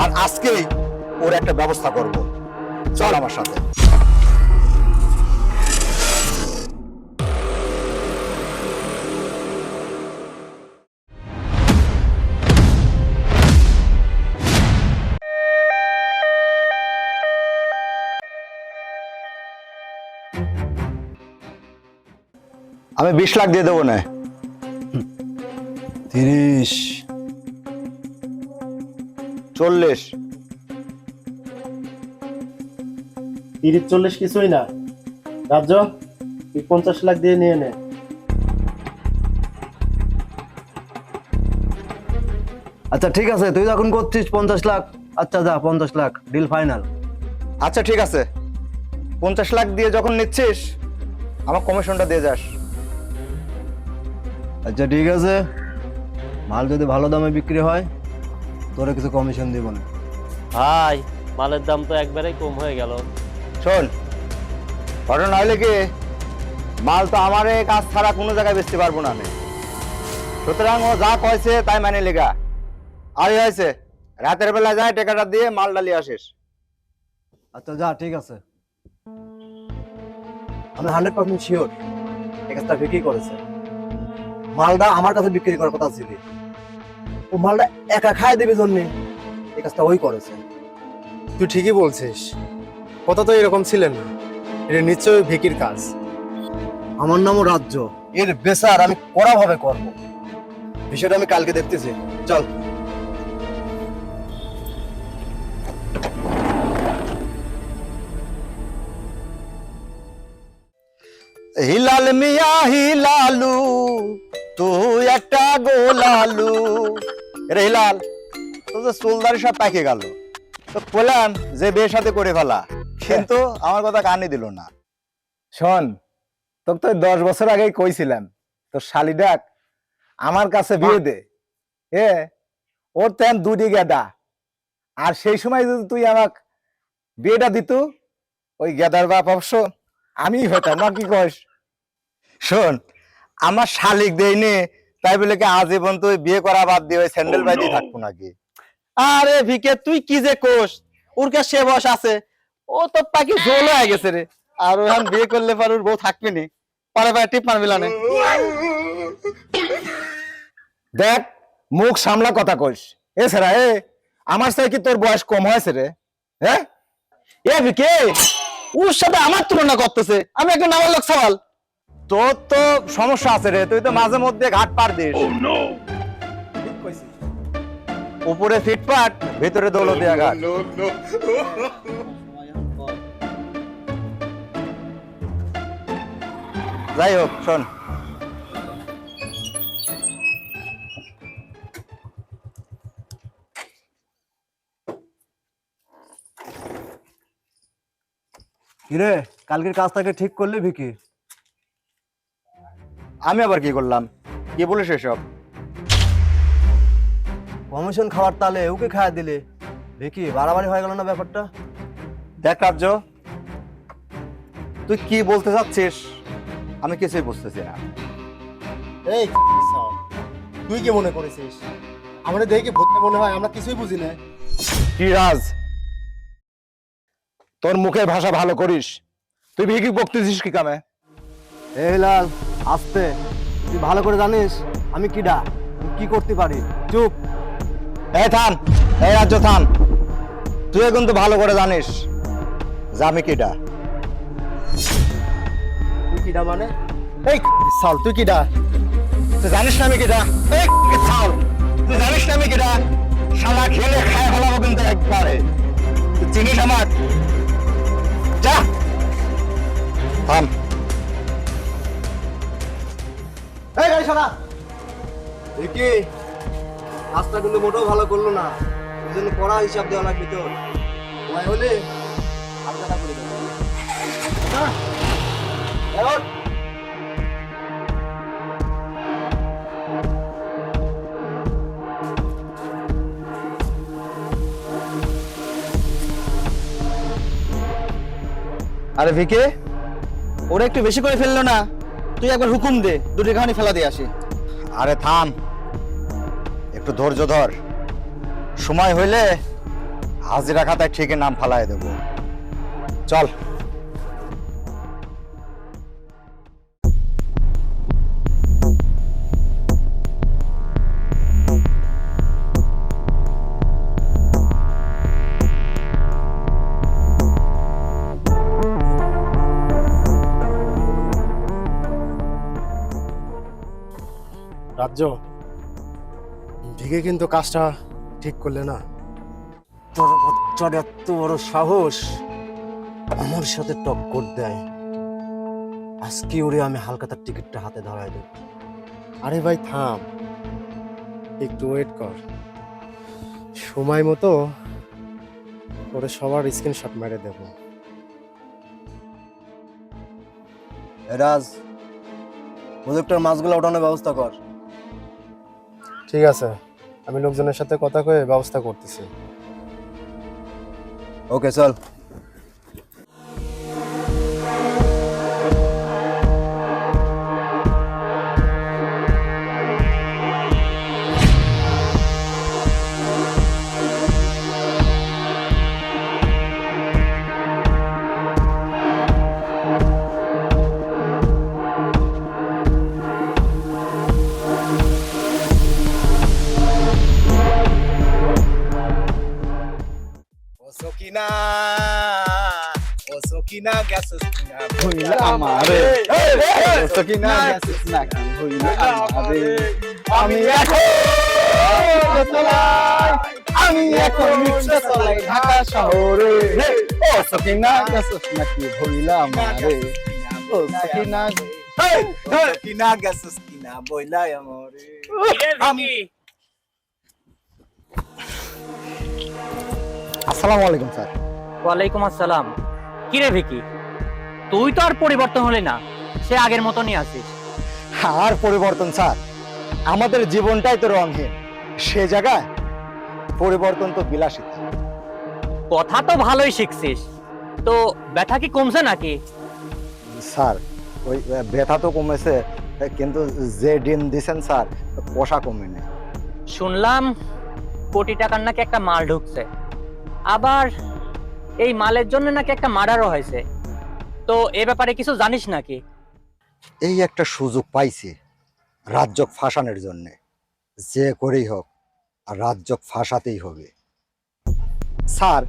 আর আজকেই ওর একটা ব্যবস্থা করব। চল আমার সাথে। আমি 20 লাখ দিয়ে দেবো না। 30, 40। 30-40 কিছুই না। রাজ্য 50 লাখ দিয়ে নিয়ে নে। আচ্ছা ঠিক আছে, তুই যখন করছিস 50 লাখ, আচ্ছা যা 50 লাখ, ডিল ফাইনাল। আচ্ছা ঠিক আছে, 50 লাখ দিয়ে যখন নিচ্ছিস আমার কমিশনটা দিয়ে যাস। আচ্ছা ঠিক আছে, মাল যদি ভালো দামে বিক্রি হয় তোরে কিছু কমিশন দিব না। ভাই মালের দাম তো একবারেই কম হয়ে গেল। শোন, ঘটনা হলে কি, মাল তো আমার এই কাজ ছাড়া কোনো জায়গায় বেচতে পারবো না আমি। সুতরাং ও যা কয়েছে তাই মানে লেগা। আর হয়েছে, রাতের বেলা যায় টাকাটা দিয়ে মাল ডালি আসিস। আচ্ছা যা ঠিক আছে, আমি 100% শিওর এই কাজটা বিক্রি করেছে। মালটা আমার কাছে বিক্রি করার কথা ছিল, ও মালটা একা খায় দেবে জন্য এই কাজটা ওই করেছে। তুই ঠিকই বলছিস, কথা তো এরকম ছিলেন না। এটা নিশ্চয়ই ভিকির কাজ। আমার নামও রাজ্য, এর বেচার আমি কড়া ভাবে করবো। বিষয়টা আমি কালকে দেখতেছি, চল। হিলাল মিয়া হিলালু, তুই একটা গোলালু। রে হিলাল, তো যে চুলদারি সব পাকে গেল, তো বললাম যে বিয়ের সাথে করে ফেলা, কিন্তু আমার কথা কানে দিল না। শোন, তোকে তো 10 বছর আগেই কইছিলাম তোর শালিডাক আমার কাছে বিয়ে দে। ওর তেন দুটি গেদা, আর সেই সময় যদি তুই আমাক বিয়েটা দিত, ওই গেদার বাপ অবশ্য আমি হতাম না, কি কস? শোন, আমার শালিক দেয়নি তাই বলে কি আজীবন তুই বিয়ে করা বাদ দিয়ে ওই স্যান্ডেল বাইদি থাকবো নাকি? আরে ভিকে তুই কি যে কোষ, ওর কাছে সে বয়স আছে, ও তো পাখি জোল হয়ে গেছে রে। আর ওখান বিয়ে করলে পার ওর বউ থাকবে নি, পারে পারে টিপ মারবি না। দেখ, মুখ সামলা কথা কইস। এছাড়া আমার সাথে কি তোর বয়স কম হয়েছে রে? হ্যাঁ, এ ভিকে, ওর সাথে আমার তুলনা করতেছে, আমি একটা নামার লোক সওয়াল। তোর তো সমস্যা আছে রে, তুই তো মাঝে মধ্যে ঘাট পার দিস। উপরে ফিটপাট, ভিতরে দৌলতিয়া ঘাট। যাই হোক, শোন, কিরে, কালকের কাজটাকে ঠিক করলি ভিকি? আমি আবার কি করলাম? কি বলিস এসব? কমিশন খাওয়ার তালে ওকে খাওয়া দিলে, ভিকি বাড়াবাড়ি হয়ে গেল না ব্যাপারটা? দেখ রাজ্য, তুই কি বলতে চাচ্ছিস আমি কিছুই বুঝতেছি না। এই তুই কি মনে করেছিস আমাদের দেখে ভূতে মনে হয় আমরা কিছুই বুঝি না? কি রাজ, তোর মুখের ভাষা ভালো করিস। তুই ভিকি বকতেছিস কি কামে? এই লাল, আস্তে, তুই ভালো করে জানিস আমি কিডা, আমি কি করতে পারি। চুপ। এই থাম, এই রাজ্য থাম। তুই কিন্তু ভালো করে জানিস যে আমি কিডা। তুই কিডা মানে? এই সাল, তুই কিডা? তুই জানিস না আমি কিডা? এই ছাল, তুই জানিস না আমি কিডা? শালা খেলে খায় ফেলাবো কিন্তু একবারে। তুই চিনিস আমার? যা, থাম। এই গাড়ি সারা। ভিকি, কাজটা কিন্তু মোটেও ভালো করলো না, ওই জন্য কড়া হিসাব দেওয়া লাগবে তোর। সময় হলে হালকাটা করে দেবো। হ্যাঁ, এখন আরে ভিকে, ওরা একটু বেশি করে ফেললো না? তুই একবার হুকুম দে, দুটি ঘানি ফেলা দিয়ে আসি। আরে থাম, একটু ধৈর্য ধর। সময় হইলে হাজিরা খাতায় ঠিকই নাম ফালাই দেবো। চল। রাজ্য, ভিগে কিন্তু কাজটা ঠিক করলে না। তোর বাচ্চার এত বড় সাহস আমার সাথে টক্কর দেয়। আজকে ওরে আমি হালকাতার টিকিটটা হাতে ধরাই দেব। আরে ভাই থাম, একটু ওয়েট কর। সময় মতো ওরে সবার স্ক্রিনশট মেরে দেব। রাজ, প্রজেক্টর মাছগুলো ওঠানোর ব্যবস্থা কর। ঠিক আছে, আমি লোকজনের সাথে কথা কয়ে ব্যবস্থা করতেছি। ওকে চল। সকিনা ও সকিনা গেছস কিনা হইলা আমারে সকিনা গেছিস নাকি হইলা আমারে আমি এখন চলাই আমি এখন রিক্সা চলাই ঢাকা শহরে ও সকিনা গেছিস নাকি হইলা আমারে ও সকিনা সকিনা গেছস কিনা বইলা আমারে। আসসালামু আলাইকুম স্যার। ওয়ালাইকুম আসসালাম। কিরে ভিকি, তুই তো আর পরিবর্তন হলি না, সে আগের মতনই আছিস। আর পরিবর্তন স্যার, আমাদের জীবনটাই তো রঙহীন, সে জায়গায় পরিবর্তন তো বিলাসিতা। কথা তো ভালোই শিখছিস, তো ব্যথা কি কমছে নাকি? স্যার ওই ব্যথা তো কমেছে, কিন্তু যে ডিম দিছেন স্যার কষা কমেনি। শুনলাম কোটি টাকার নাকি একটা মাল ঢুকছে, আবার এই মালের জন্য নাকি একটা মার্ডারও হয়েছে। তো এ ব্যাপারে কিছু জানিস নাকি? এই একটা সুযোগ পাইছি রাজ্যক ফাঁসানোর জন্যে, যে করেই হোক আর রাজ্যক ফাঁসাতেই হবে। স্যার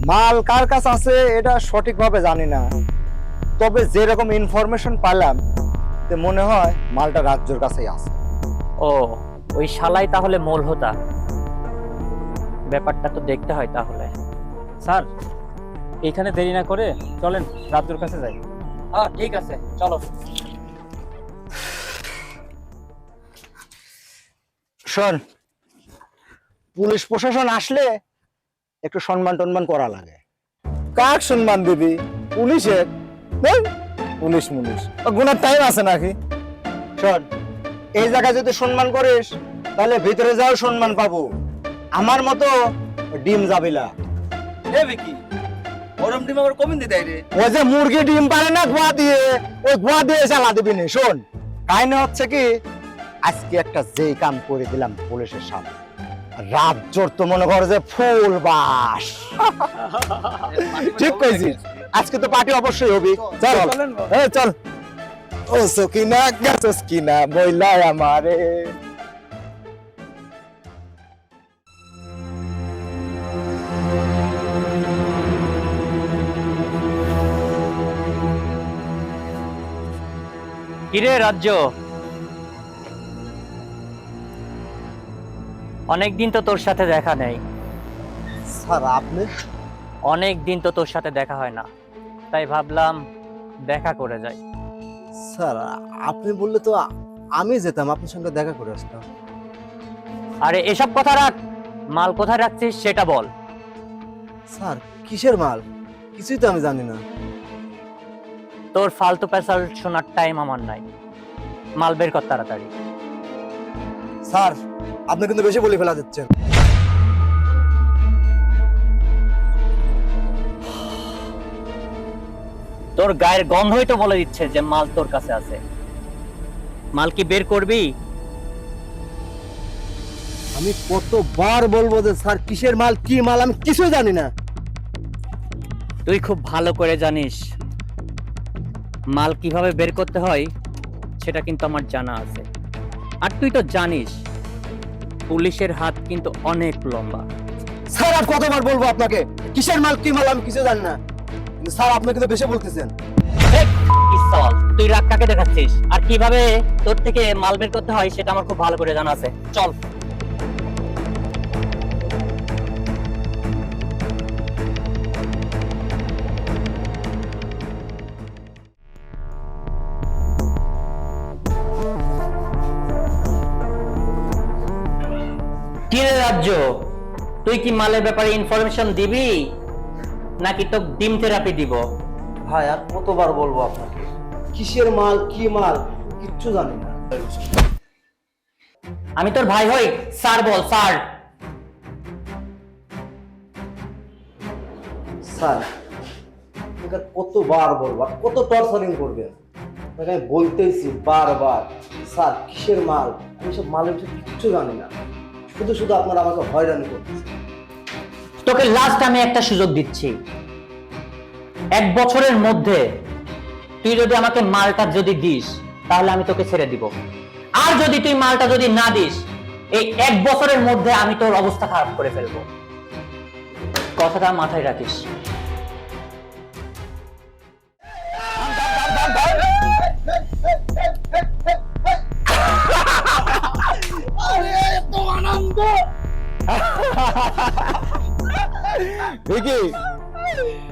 মাল কার কাছে আছে এটা সঠিকভাবে জানি না, তবে যেরকম ইনফরমেশন পাইলাম তে মনে হয় মালটা রাজ্যর কাছেই আছে। ও, ওই শালাই তাহলে মোল হতা। ব্যাপারটা তো দেখতে হয় তাহলে। স্যার, এখানে দেরি না করে চলেন রাজ্যর কাছে যাই। ঠিক আছে, চলো। শোন, পুলিশ প্রশাসন আসলে একটু সম্মান টন্মান করা লাগে। কাক সম্মান দিবি? পুলিশের? হেই, পুলিশ মুলিশ গুনার টাইম আছে নাকি? শোন, এই জায়গায় যদি সম্মান করিস তাহলে ভিতরে যাও সম্মান পাবো। আমার মতো ডিম যাবিলা। এ ভিকি, গরম ডিম আবার কমিন দি দেয় রে। ওই যে মুরগি ডিম পারে না গোয়া দিয়ে, ওই গোয়া দিয়ে চালা দিবি নি। শোন, কাহিনী হচ্ছে কি, আজকে একটা যেই কাম করে দিলাম পুলিশের সামনে, রাজ্যর তো মনে করে যে ফুল বাস। ঠিক কইছিস, আজকে তো পার্টি অবশ্যই হবে। চল এই চল। ও সকিনা গেছস কিনা বইলা আমারে। কিরে রাজ্য, অনেকদিন তো তোর সাথে দেখা নেই। স্যার আপনি? অনেকদিন তো তোর সাথে দেখা হয় না, তাই ভাবলাম দেখা করে যাই। স্যার আপনি বললে তো আমি যেতাম, আপনার সঙ্গে দেখা করে আসতাম। আরে এসব কথা রাখ, মাল কোথায় রাখছিস সেটা বল। স্যার কিসের মাল? কিছুই তো আমি জানি না। তোর ফালতু পেশাল শোনার টাইম আমার নাই, মাল বের কর তাড়াতাড়ি। স্যার আপনি কিন্তু বেশি বলে ফেলা দিচ্ছেন। তোর গায়ের গন্ধই তো বলে দিচ্ছে যে মাল তোর কাছে আছে। মাল কি বের করবি? আমি কতবার বলবো যে স্যার কিসের মাল কি মাল আমি কিছুই জানি না। তুই খুব ভালো করে জানিস মাল কিভাবে বের করতে হয় সেটা কিন্তু আমার জানা আছে। আর তুই তো জানিস পুলিশের হাত কিন্তু অনেক লম্বা। স্যার আর কতবার বলবো আপনাকে কিসের মাল কি মাল আমি কিছু জানি না। কিন্তু স্যার আপনি কিন্তু বেশি বলতেছেন। পিস্তল, তুই রাগ কাকে দেখাচ্ছিস? আর কিভাবে তোর থেকে মাল বের করতে হয় সেটা আমার খুব ভালো করে জানা আছে। চল। কি রে রাজ্য, তুই কি মালের ব্যাপারে ইনফরমেশন দিবি নাকি তো ডিম থেরাপি দিব? ভাই আর কতবার বলবো আপনাকে কিসের মাল কি মাল কিচ্ছু জানি না। আমি তোর ভাই হই, স্যার বল স্যার। স্যার আপনাকে আর কতবার বলবো আর কত টর্চারিং করবেন? আপনাকে আমি বলতেইছি বারবার স্যার কিসের মাল আমি সব মালের বিষয়ে কিচ্ছু জানি না। শুধু শুধু আপনারা আমাকে হয়রানি করতেছেন। তোকে লাস্ট আমি একটা সুযোগ দিচ্ছি, 1 বছরের মধ্যে তুই যদি আমাকে মালটা যদি দিস তাহলে আমি তোকে ছেড়ে দিব। আর যদি তুই মালটা যদি না দিস এই 1 বছরের মধ্যে আমি তোর অবস্থা খারাপ করে ফেলবো। কথাটা মাথায় রাখিস। দেখি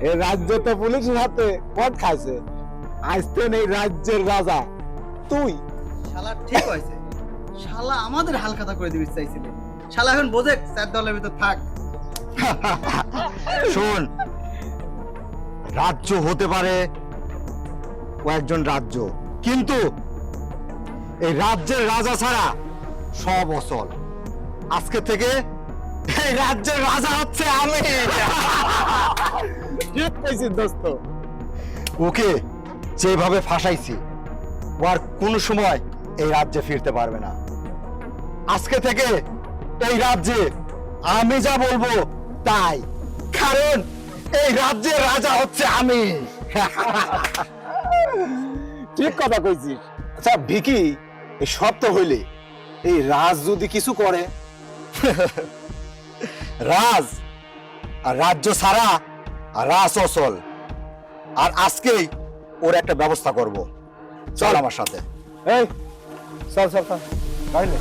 এই রাজ্য তো পুলিশের হাতে পদ খাইছে, আজ তো এই রাজ্যের রাজা তুই। শালা ঠিক হয়েছে, শালা আমাদের হালখাতা করে দিবি চাইছিলে। শালা এখন বোঝে চার দলের ভিতর থাক। শোন, রাজ্য হতে পারে কয়েকজন রাজ্য, কিন্তু এই রাজ্যের রাজা ছাড়া সব অচল। আজকে থেকে এই রাজ্যের রাজা হচ্ছে আমি। ঠিক কইছিস দোস্ত। ওকে যেভাবে ফাঁসাইছি ও আর কোনো সময় এই রাজ্যে ফিরতে পারবে না। আজকে থেকে এই রাজ্যে আমি যা বলবো তাই, কারণ এই রাজ্যের রাজা হচ্ছে আমি। ঠিক কথা কইছিস। আচ্ছা ভিকি, এই সব তো হইলে এই রাজ যদি কিছু করে? রাজ আর রাজ্য ছাড়া আর রাজ অচল। আর আজকেই ওর একটা ব্যবস্থা করব। চল আমার সাথে। এই চল চল চল বাইরে।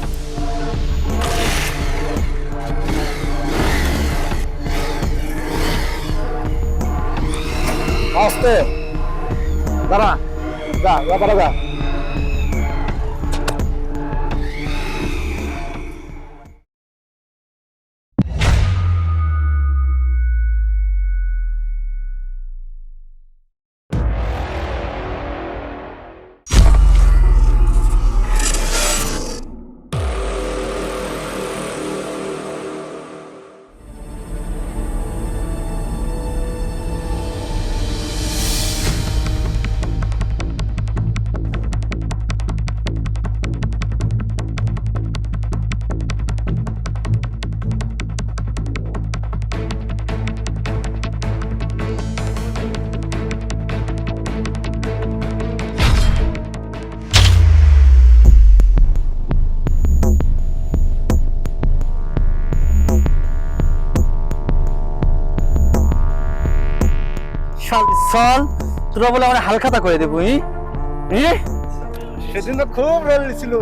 আস্তে দাঁড়া, যা যা দাঁড়া যা। চল, তোরা বলে আমার হালখাতা করে দেবো। সেদিন তো খুব রোল ছিল,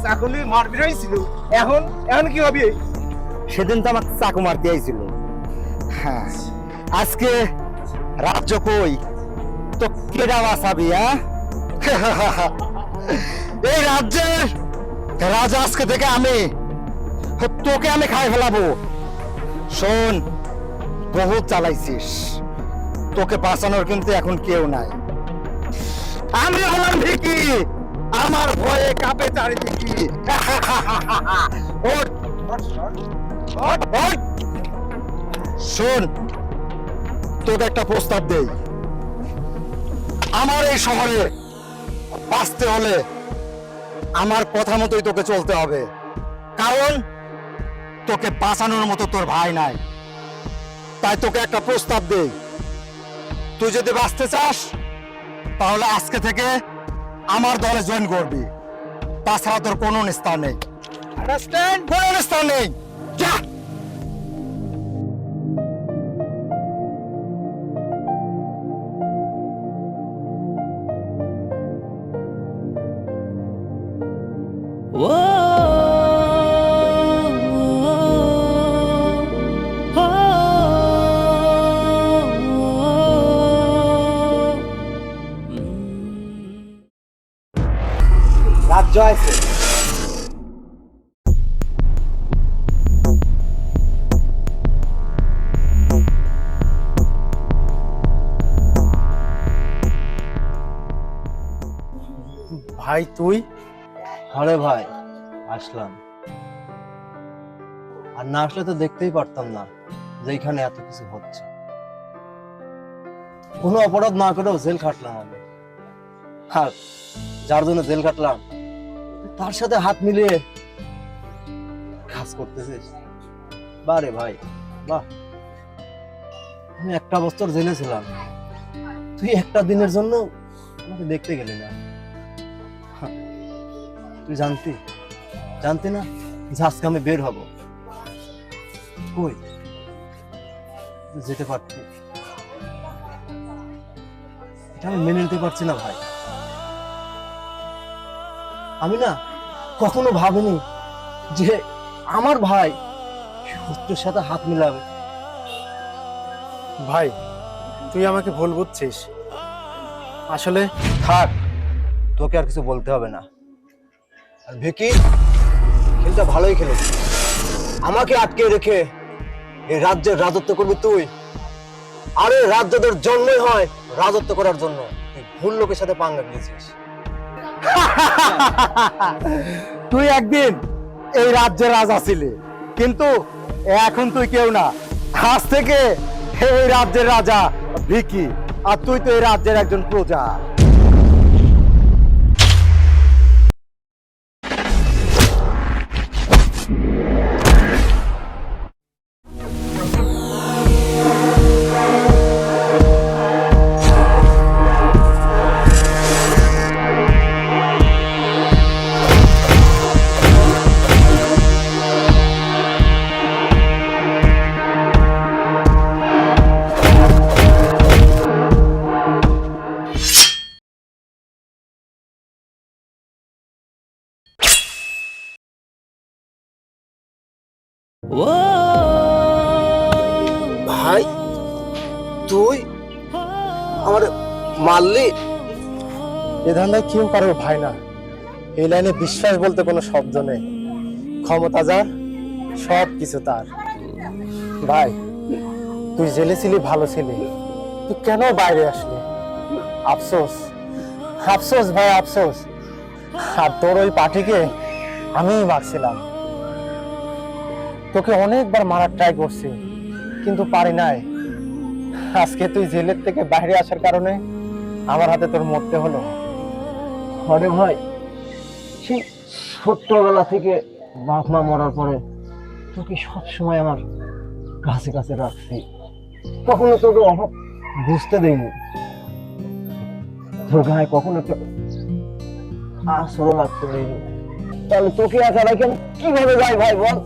চাকুলি মারপিট হয়েছিল। এখন এখন কি হবে? সেদিন তো আমাকে চাকু মারতে আইছিল। হ্যাঁ, আজকে রাজ্য কই তো কেডা বাঁচাবি? এই রাজ্যের রাজা আজকে থেকে আমি, তোকে আমি খাই ফেলাবো। শোন, বহুত চালাইছিস, তোকে বাঁচানোর কিন্তু এখন কেউ নাই। আমি হলাম ভিকি, আমার ভয়ে কাঁপে চারিদিকে। ওঠ, ওঠ, ওঠ। শোন, তোকে একটা প্রস্তাব দেই। আমার এই শহরে বাঁচতে হলে আমার কথা মতোই তোকে চলতে হবে, কারণ তোকে বাঁচানোর মতো তোর ভাই নাই। তাই তোকে একটা প্রস্তাব দেই, তুই যদি বাঁচতে চাস তাহলে আজকে থেকে আমার দলে জয়েন করবি, তাছাড়া তোর কোনো নিস্তার নেই। কোনো নিস্তার নেই, যা। রাজ্য আছে। ভাই তুই? আরে ভাই, আসলাম। আর না আসলে তো দেখতেই পারতাম না যে এখানে এত কিছু হচ্ছে। কোনো অপরাধ না করেও জেল খাটলাম আমি, আর যার জন্য জেল কাটলাম তার সাথে হাত মিলিয়ে কাজ করতেছিস। বারে ভাই, বাহ। আমি একটা বছর জেলে ছিলাম, তুই একটা দিনের জন্য আমাকে দেখতে গেলি না। তুই জানতি না যে আজকে আমি বের হব? কই, তুই যেতে পারতি? এটা আমি মেনে নিতে পারছি না ভাই। আমি না কখনো ভাবিনি যে আমার ভাই শত্রুর সাথে হাত মিলাবে। ভাই তুই আমাকে ভুল বুঝছিস। আসলে থাক, তোকে আর কিছু বলতে হবে না। আর ভিকি, খেলটা ভালোই খেলেছে। আমাকে আটকে রেখে এই রাজ্যের রাজত্ব করবি তুই? আরে রাজ্যদের জন্মই হয় রাজত্ব করার জন্য। তুই ভুল লোকের সাথে পাঙ্গা নিয়েছিস। তুই একদিন এই রাজ্যের রাজা ছিলি, কিন্তু এখন তুই কেউ না। আজ থেকে এই রাজ্যের রাজা ভিকি, আর তুই তো এই রাজ্যের একজন প্রজা। ভাই, তুই আমার মারলি? এ ধান্দায় কেউ কারোর ভাই না। এই লাইনে বিশ্বাস বলতে কোনো শব্দ নেই। ক্ষমতা যার, সব কিছু তার। ভাই তুই জেলে ছিলি, ভালো ছিলি, তুই কেন বাইরে আসলি? আফসোস, আফসোস ভাই, আফসোস। আর তোর ওই পার্টিকে আমিই মারছিলাম। তোকে অনেকবার মারার ট্রাই করছি, কিন্তু পারি নাই। আজকে তুই জেলের থেকে বাইরে আসার কারণে আমার হাতে তোর মরতে হলো। আরে ভাই, সেই ছোট্টবেলা থেকে বাপ মা মরার পরে তোকে সবসময় আমার কাছে কাছে রাখছি, কখনো তোকে অভাব বুঝতে দেয়নি। তোর গায়ে কখনো একটা আঁচড়ও লাগতে দেয়নি। তাহলে তোকে একা রেখে আমি কিভাবে যাই ভাই, বল?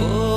ও